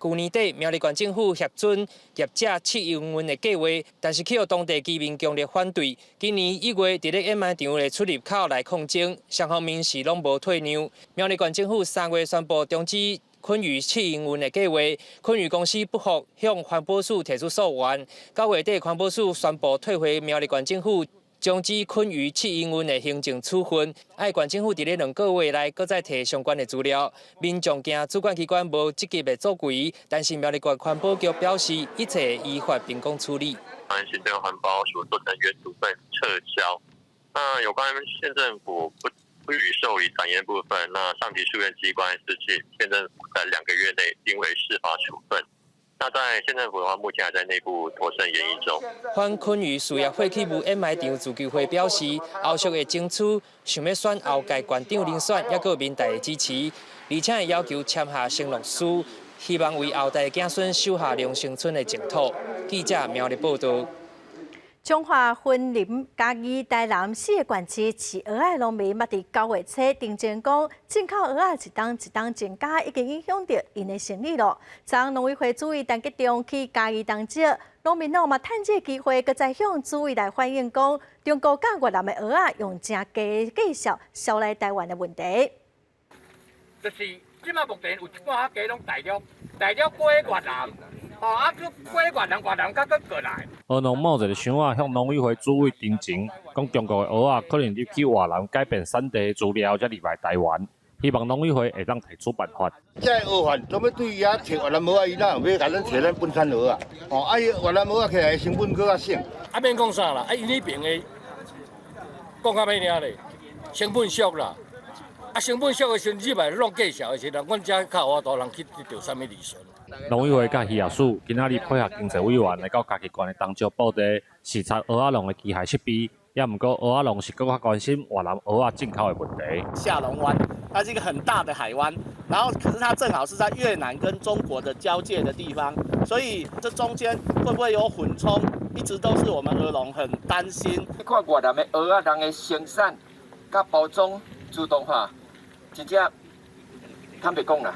去年底苗栗县政府协准业者试营运的计划，但是去予当地居民强烈反对。今年1月伫咧掩埋场的出入口来抗争，双方面是拢无退让。苗栗县政府3月宣布终止昆鱼试营运的计划，昆鱼公司不服，向环保署提出诉愿。9月底，环保署宣布退回苗栗县政府终止昆鱼试营运的行政处分，爱县政府伫咧2个月内，搁再提相关的资料。民众惊主管机关无积极的作为，但是苗栗县环保局表示，一切依法秉公处理。行政环保署做成原处分撤销。那有关县政府不予受理展验部分，那上级诉愿机关是请县政府在2个月内定为司法处分。那在县政府的话，目前还在内部妥善研议中。反昆鱼事业废弃物掩埋场自救会表示，后续会争取想要选后届县长人选，也有民代的支持，而且会要求签下承诺书，希望为后代子孙守下龙兴村的净土。记者苗栗报道。彰化云林嘉义台南4个县市饲蚵仔农民，捌伫9月初定前讲，进口蚵仔一档一档增加，已经影响到因的生意咯。昨农委会主委陈吉仲去嘉义当值，农民嘛趁这机会，搁再向主委来反映讲，中国甲越南的蚵仔用正低的价销销来台湾的问题。就是即马目前有一半价拢大了过越南。去过越南才搁过来。蚵农冒着想法向农委会主委定情，讲中国的蚵仔可能入去越南改变产地资料，才入来台湾。希望农委会会当提出办法。这蚵贩怎么对伊遐摕越南蚵仔，伊哪有要甲咱摕咱本产蚵仔？越南蚵仔起来成本搁较省。免讲啥啦，因迄边的讲较歹听咧，成本俗啦。成本俗的时阵，入来弄介绍的时阵，阮遮较有法度人去得到啥物利润。农委会甲渔业署今仔日配合经济委员来到嘉义县的东石布地视察蚵仔农的机械设备。也毋过，蚵仔农是更加关心越南蚵仔进口的问题。下龙湾，它是一个很大的海湾，然后可是它正好是在越南跟中国的交界的地方，所以这中间会不会有混冲，一直都是我们蚵农很担心。看越南的蚵仔人的生产甲包装自动化，真正坦白讲啦，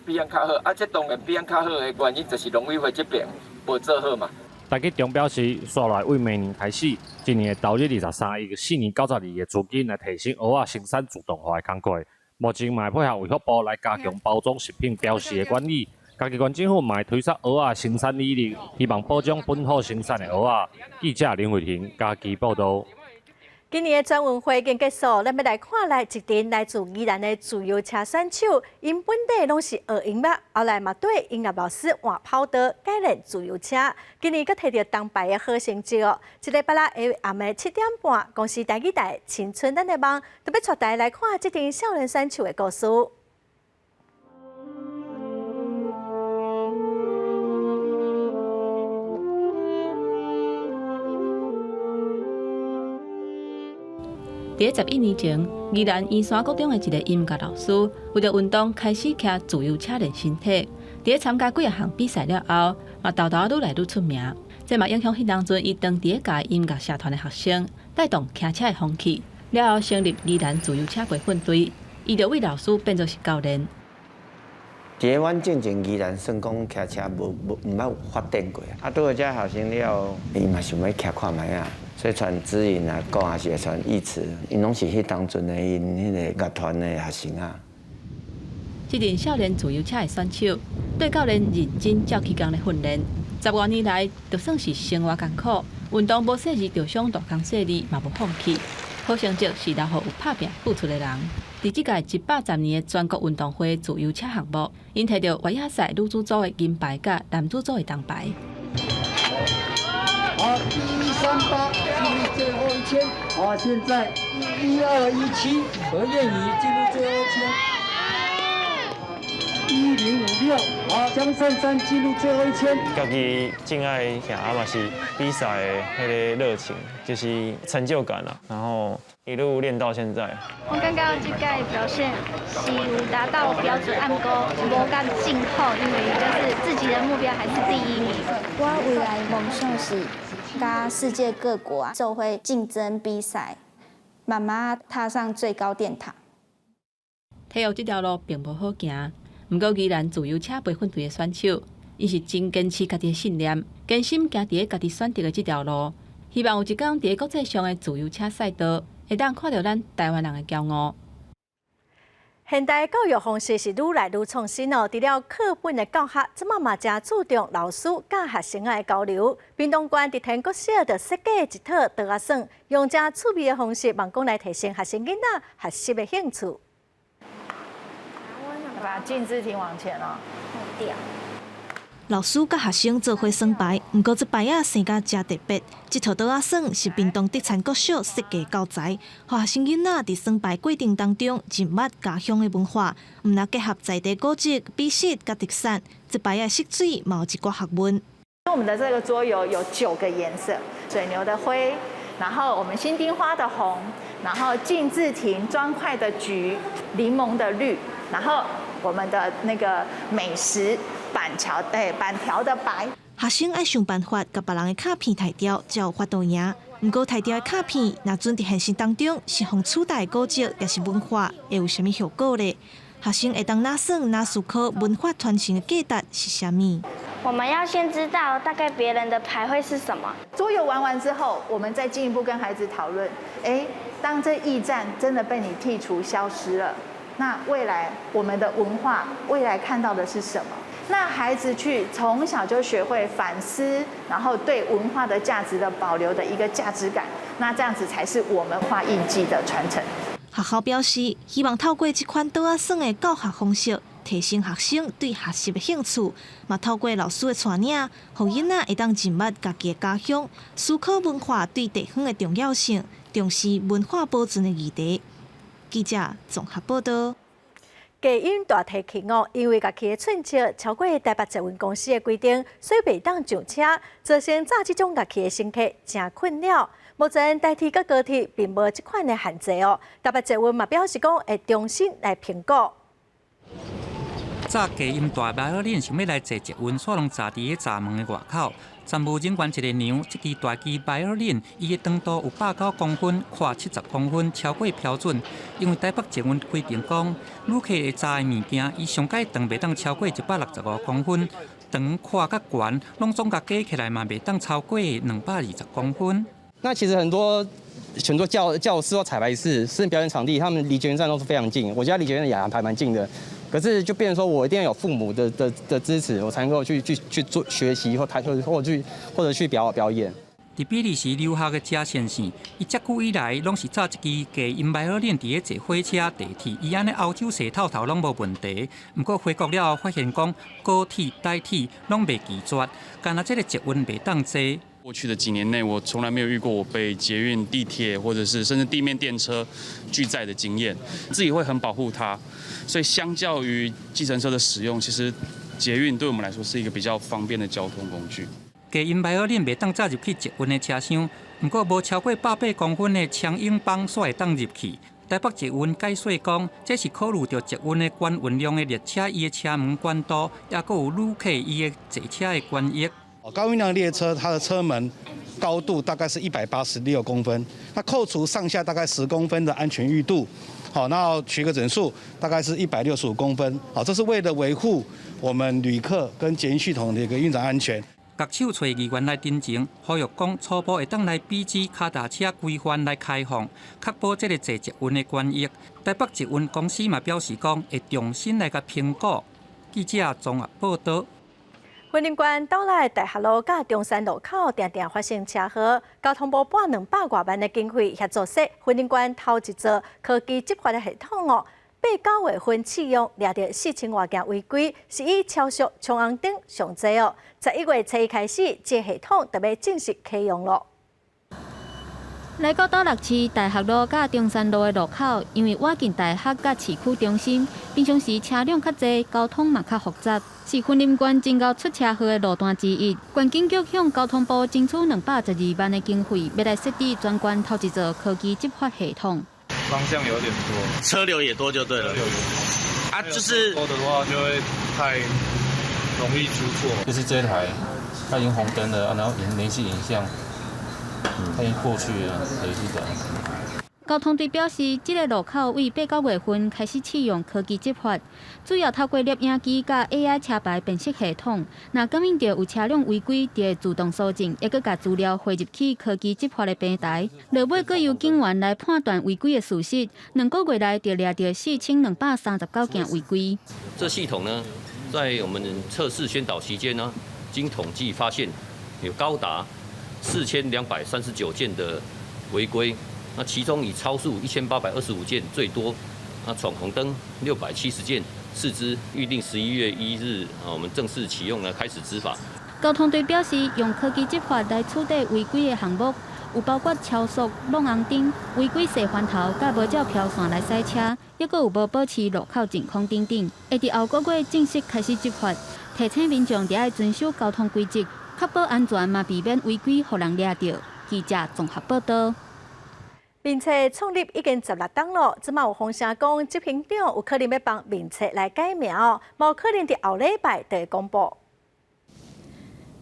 比咱较好。啊，这当然比咱较好的原因就是农委会这边无做好嘛。台积电表示，刷来为明年开始，今年的投入23亿，4年92亿的资金来提升蚵仔生产自动化的工作。目前嘛配合卫福部来加强包装食品标示的管理。嘉义县政府嘛推出蚵仔生产履历，希望保障本土生产的蚵仔。记者林慧婷，嘉义报道。今年的全运会已经结束，咱要来看来一阵来自宜兰的自由车选手，因本地拢是学音乐，后来嘛对音乐老师换跑道，改练自由车。今年阁摕到铜牌的好成绩哦！一礼拜六下暗暝7点半，公司台语台青春咱的梦，特别带大家来看这阵少年选手的故事。在11年前，宜兰燕山国中的一个音乐老师，为了运动开始骑自由车练身体。在参加几项比赛了后，嘛豆豆愈来愈出名。这嘛影响迄当阵伊当伫个音乐社团的学生，带动骑车的风气。了后成立宜兰自由车培训队，伊就为老师变做是教练。伫个阮进前宜兰算讲骑车毋捌发展过，啊，拄好遮学生了，伊嘛想要骑看卖啊。所以传指引啊，讲也是会传义词，因拢是迄当阵的因迄个乐团的学生啊。这阵少年自由车的选手，对教练认真照起工的训练，10多年来，就算是生活艰苦，运动无细日就想大工细日嘛无放弃。好成绩是留予有拍拼付出的人。伫即届110年的全国运动会自由车项目，因摕到越野赛女子组的银牌甲男子组的铜牌。好，138进入最后1000。好，现在1217何燕宇进入最后1000。1056，好，江珊珊进入最后1000。家己真爱行，嘛是比赛的迄个热情，就是成就感啦。然后一路练到现在。我感觉这届表现是有达到标准，按过无甲进后，因为就是自己的目标还是第1名。我未来梦想是甲世界各国做伙竞争比赛，慢慢踏上最高殿堂。体育这条路并无好行，不过宜兰自由车培训队的选手，伊是真坚持家己的信念，坚心行伫家己选择的这条路，希望有一天伫国际上的自由车赛道，会当看到咱台湾人的骄傲。现代教育方式是愈来愈创新哦。除了课本的教学，即马嘛正注重老师甲学生的交流。屏东县伫天国小就设计一套图画算，用正趣味的方式，望讲来提升学生囡仔学习的兴趣。把静字停往前哦，对。老师甲学生做伙算牌，不过这牌仔生甲真特别。这套图仔算是屏东德产国小设计教材，让学生囡仔伫算牌过程当中认捌家乡的文化，毋但结合在地古迹、美食甲特产，这牌仔色水嘛有一寡学问。我们的这个桌游有9个颜色：水牛的灰，然后我们新丁花的红，然后静字亭砖块的橘，柠檬的绿，然后我们的那个美食。板条的白，学生爱想办法，甲别人的卡片摕掉，才有法度赢。不过摕掉的卡片，若准伫现实当中是互取代古迹，也是文化，会有啥物效果呢？学生会当哪算哪思考文化传承的价值是啥物？我们要先知道大概别人的牌会是什么。桌游玩完之后，我们再进一步跟孩子讨论。当这驿站真的被你剔除消失了，那未来我们的文化，未来看到的是什么？那孩子去从小就学会反思，然后对文化的价值的保留的一个价值感，那这样子才是我们画印记的传承。学校表示，希望透过这款图仔算的教学方式，提升学生对学习的兴趣，嘛透过老师的带领，让囡仔会当认捌家己的家乡，思考文化对地方的重要性，重视文化保存的议题。记者综合报道。基因大体气哦，因为家己的寸尺超过台北捷运公司的规定，所以袂当上车，造成早这种家己的乘客真困扰。目前台铁甲高铁并无这款的限制哦，台北捷运嘛表示讲会重新来评估。早基因大马链想要来坐捷运，煞拢站伫个闸门的外口。站务人员一个娘，这支大支马链，伊的长度有89公分，宽70公分，超过标准。因为台北捷运规定讲，旅客会揸的物件，伊上界长袂当超过165公分，长宽甲悬，拢总甲加起来嘛袂当超过220公分。那其实很多教室或彩排室、私人表演场地，他们离捷运站都是非常近。我家离捷运站也还蛮近的。可是就变成说我一定要有父母的支持，我才能够去做学习或者去表演。伫比利时留学的贾先生，伊遮久以来拢是揸一支基因马尔链伫咧坐火车、地铁，伊安尼欧洲西透拢无问题。不过回国了后发现讲高铁、台铁拢袂拒绝，干那这个捷运袂当坐。过去的几年内，我从来没有遇过我被捷运、地铁或者是甚至地面电车拒载的经验，自己会很保护它。所以相较于计程车的使用，其实捷运对我们来说是一个比较方便的交通工具。基因马尔链袂当载入去捷运的车厢，不过无超过180公分的枪英邦煞会当入去。台北捷运解说讲，这是考虑到捷运的关运量的列车，伊的车门关度，也佫有旅客伊的坐车的权益。高运量列车它的车门高度大概是186公分，那扣除上下大概10公分的安全裕度，好，那取个整数大概是165公分，好，这是为了维护我们旅客跟捷运系统的一个运转安全。各手找议员来တင်情，呼吁讲初步会当来比指脚踏车规范来开放，确保这个坐捷运的权益。台北捷运公司嘛表示讲会重新来甲评估。记者综合报道。云林县岛内大学路甲中山路口常常发生车祸，交通部拨200多万的经费协助设云林县头一座科技执法的系统哦。8、9月份启用，掠到4000多件违规，是以超速、冲红灯上侪哦。11月初1开始，这系统就要正式启用咯。来到斗六市大学路甲中山路的路口，因为倚近大学甲市区中心，平常时车辆较侪，交通嘛较复杂，是云林县真高出车祸的路段之一。县警局向交通部争取212万的经费，要来设置专关头一座科技执法系统。方向有点多，车流也多就对了。啊，就是多的话就会太容易出错。就是这台，它已经红灯了，然后联系影像。它已经过去了，也是这样。交通队表示，这个路口为8、9月份开始启用科技执法，主要透过摄影机甲 AI 车牌辨识系统，若感应到有车辆违规，就会自动搜证，也佮把资料汇入去科技执法的平台。落尾佮由警员来判断违规的事实，2个月内就掠到4239件违规。这系统呢，在我们测试宣导期间呢，经统计发现有高达4239件的违规，那其中以超速1825件最多，那闯红灯670件，四支预定11月1日我们正式启用呢，开始执法。交通队表示，用科技执法来处理违规的项目，有包括超速、弄红灯、违规驶环头、甲无照飘线来驶车，抑佫有无保持路口净空等等。会伫后个月正式开始执法，提醒民众要遵守交通规则。确保安全嘛，避免违规，互人掠到。记者综合报道。民策创立已经16档了，即马有风声讲，执行长有可能要帮民策来改名哦，无可能伫后礼拜就会公布。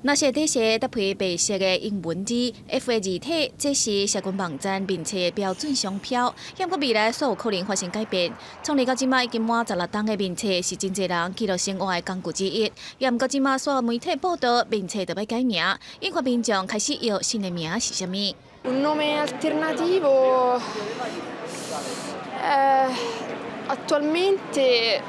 那些底下搭配白色的英文字 F 的字体，这是社群网站民策的标准商标，险个未来所有可能发生改变。创立到即马已经满16档的民策，是真侪人记录生活的工具之一。也毋过即马所有媒体报道，民策就要改名，引发民众开始摇新的名是啥物？Un nome alternativo attualmente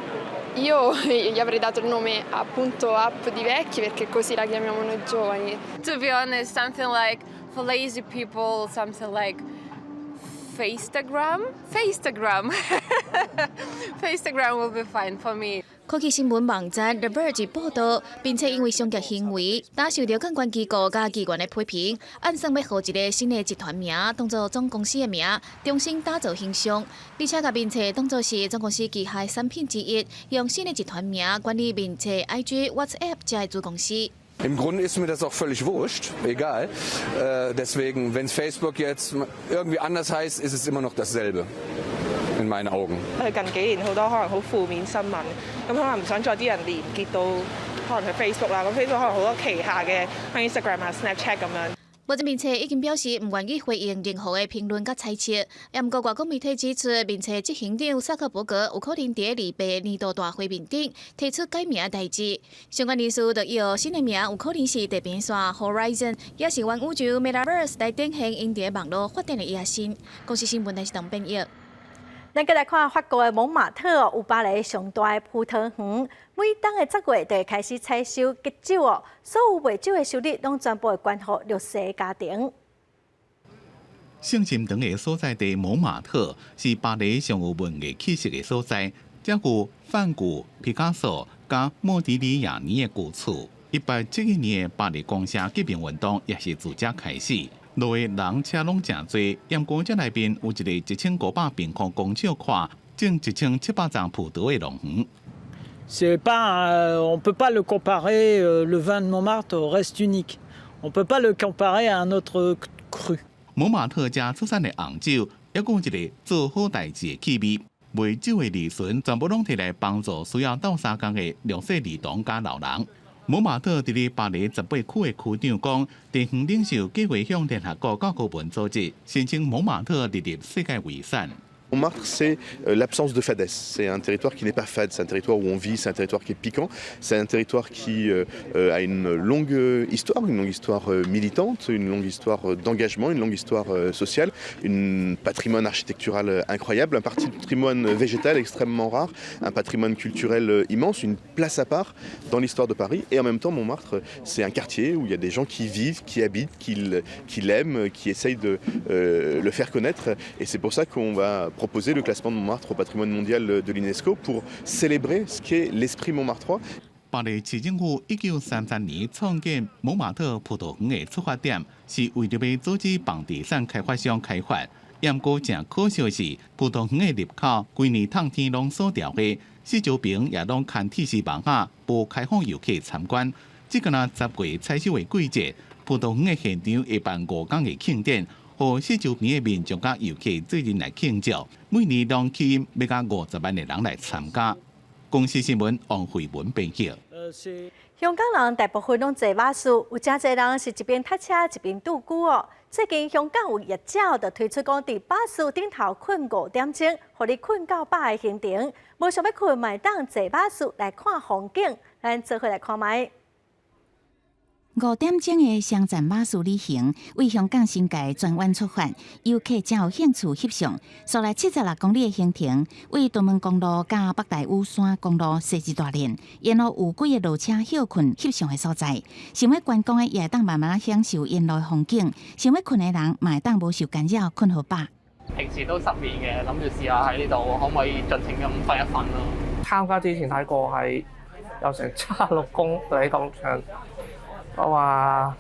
io gli avrei dato il nome appunto App di Vecchi perché così la chiamiamo noi giovani. To be honest, something like for lazy people, something like Facegram. Facegram will be fine for me. 科技新闻网站 The Verge 报道，并且因为商业行为，打受到监管机构甲机关的批评，暗算要号一个新的集团名当做总公司的名，重新打造形象，而且甲面册当作是总公司旗下产品之一，用新的集团名管理面册、IG、WhatsApp 这些子公司。 Im Grunde ist mir das auch völlig wurscht, egal. Deswegen, wenn Facebook jetzt irgendwie anders heißt, ist es immer noch dasselbe. In meinen Augen. 近幾年好多可能好負面新聞，咁可能唔想再啲人連結到可能係 Facebook 啦，咁 Facebook 可能好多旗下嘅，像 Instagram 啊、Snapchat 咁樣。 目前面冊已經表示唔願意回應任何嘅評論甲猜測，不過外國媒體指出，面冊執行長薩克伯格有可能在禮拜年度大會面頂提出改名嘅代誌。相關人士就以新嘅名有可能是地平線 Horizon， 也是元宇宙 Metaverse 來展現因地網絡發展嘅野心。公司新聞台是鄧斌業。 咱再来看法國的蒙馬特有巴黎上大的葡萄園，每當嘅10月就會開始採收吉酒哦，所有賣酒嘅收入攏全部會捐予弱勢家庭。聖心堂嘅所在地蒙馬特是巴黎上有文藝氣息嘅所在，這有梵谷、畢加索加莫迪里亞尼嘅古厝。1871年巴黎公社革命運動也是自這開始。 落嘅人車攏真多，鹽湖這內邊有一個1500平方公尺寬、種1700張葡萄嘅農園。C'est pas, on peut pas le comparer. Le vin de Montmartre reste unique. On peut pas le comparer à un autre cru. 蒙馬特家出產嘅紅酒，也有一個做好代志嘅氣味。賣酒嘅利潤全部攏摕來幫助需要鬥沙工嘅弱勢兒童加老人。 蒙馬特伫咧巴黎18區嘅區長講，地方領袖計劃向聯合國教科文組織申請蒙馬特列入世界遺產。 Montmartre, c'est l'absence de fadesse. C'est un territoire qui n'est pas fade, c'est un territoire où on vit, c'est un territoire qui est piquant, c'est un territoire qui a une longue histoire militante, une longue histoire d'engagement, une longue histoire sociale, un patrimoine architectural incroyable, un patrimoine végétal extrêmement rare, un patrimoine culturel immense, une place à part dans l'histoire de Paris. Et en même temps, Montmartre, c'est un quartier où il y a des gens qui vivent, qui habitent, qui l'aiment, qui essayent de le faire connaître. Et c'est pour ça qu'on va proposer le classement de Montmartre au patrimoine mondial de l'UNESCO pour célébrer ce qu'est l'esprit montmartrois. 巴黎市政府1933年創建蒙馬特葡萄園嘅出發點，是為咗要阻止房地產開發商開發。不過真可惜是，葡萄園嘅入口規年冬天攏鎖掉嘅，四周邊也攏牽鐵絲網啊，無開放遊客參觀。只敢若10月採收嘅季節，葡萄園嘅現場會辦5天嘅慶典。 和四周邊嘅民眾甲遊客做陣來慶祝，每年攏吸引要甲50萬嘅人來參加。公司新聞王慧文報道。香港人大部分攏坐巴士，有真濟人是一邊搭車一邊拄久哦。最近香港有業者就推出講佇巴士頂頭困5點鐘，互你困到飽嘅行程。無想要困咪當坐巴士來看風景，咱做伙來看覓。 5點鐘的雙層巴士旅行為香港新界轉彎出發，遊客真有興趣翕相。數來76公里的行程，為屯門公路加北大嶼山公路設一大連，沿路有幾個路車休困翕相的所在。想要觀光的也會當慢慢享受沿路風景，想要困的人嘛會當無受干擾，困好飽。平時都失眠嘅，諗住試下喺呢度可唔可以盡情咁瞓一瞓咯。參加之前睇過係有成76公里咁長。 我話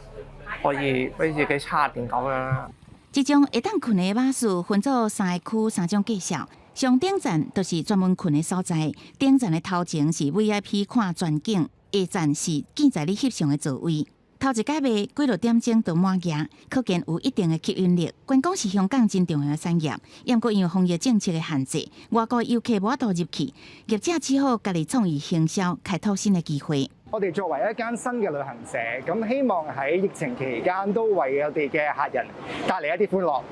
可以俾自己插電咁樣。這種會當困的巴士分做3個區3種介紹。上頂站就是專門困的所在，頂站的頭前是 VIP 看全景，下站是建在你翕相的座位。頭一階位幾落點鐘就滿額，可見有一定的吸引力。觀光是香港真重要的產業，不過因為防疫政策的限制，外國遊客無法度入去，業者只好家己創意行銷，開拓新的機會。 我哋作為一間新嘅旅行社，咁希望喺疫情期間都為我哋嘅客人帶嚟一啲歡樂，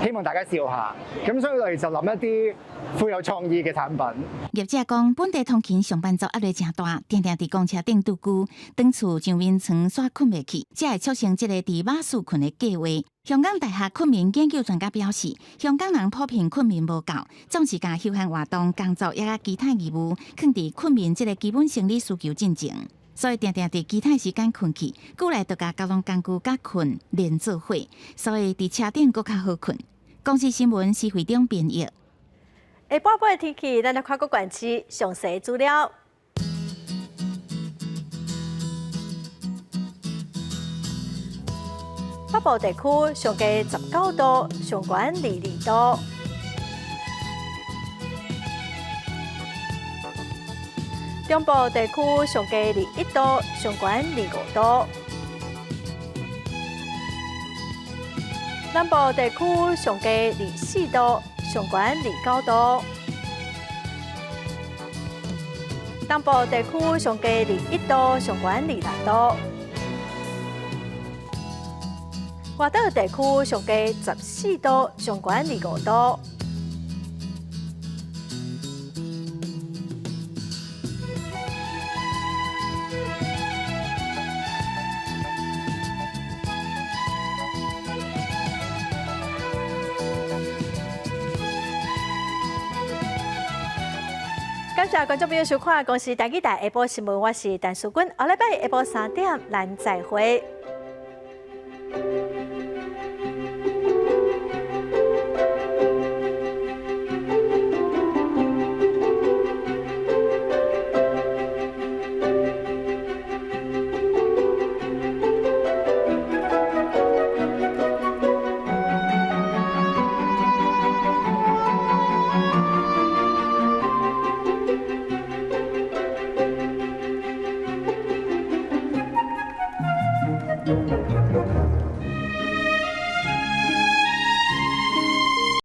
希望大家笑下。咁所以我哋就諗一啲富有創意嘅產品。業者講，本地通勤上班族壓力真大，定定佇公車頂拄久，當厝上面床煞困袂去，才會促成這個佇巴士困的計劃。香港大學困眠研究專家表示，香港人普遍困眠無夠，總是將休閒活動、工作抑其他義務，放佇困眠這個基本生理需求進前。 所以定定佇其他時間困去，過來就甲交通工具甲困連做伙，所以佇車頂佫較好困。公司新闻是会长编译。下半晡的天气，咱来看各县市详细资料。北部地区上低19度，上悬22度。中部地区上低21度，上悬25度。南部地区上低24度，上悬29度。东部地区上低21度，上悬26度。外岛地区上低14度，上悬25度。感谢观众朋友收看《公视台记台下晡新闻》，我是陈淑君，下礼拜下晡3点咱再会。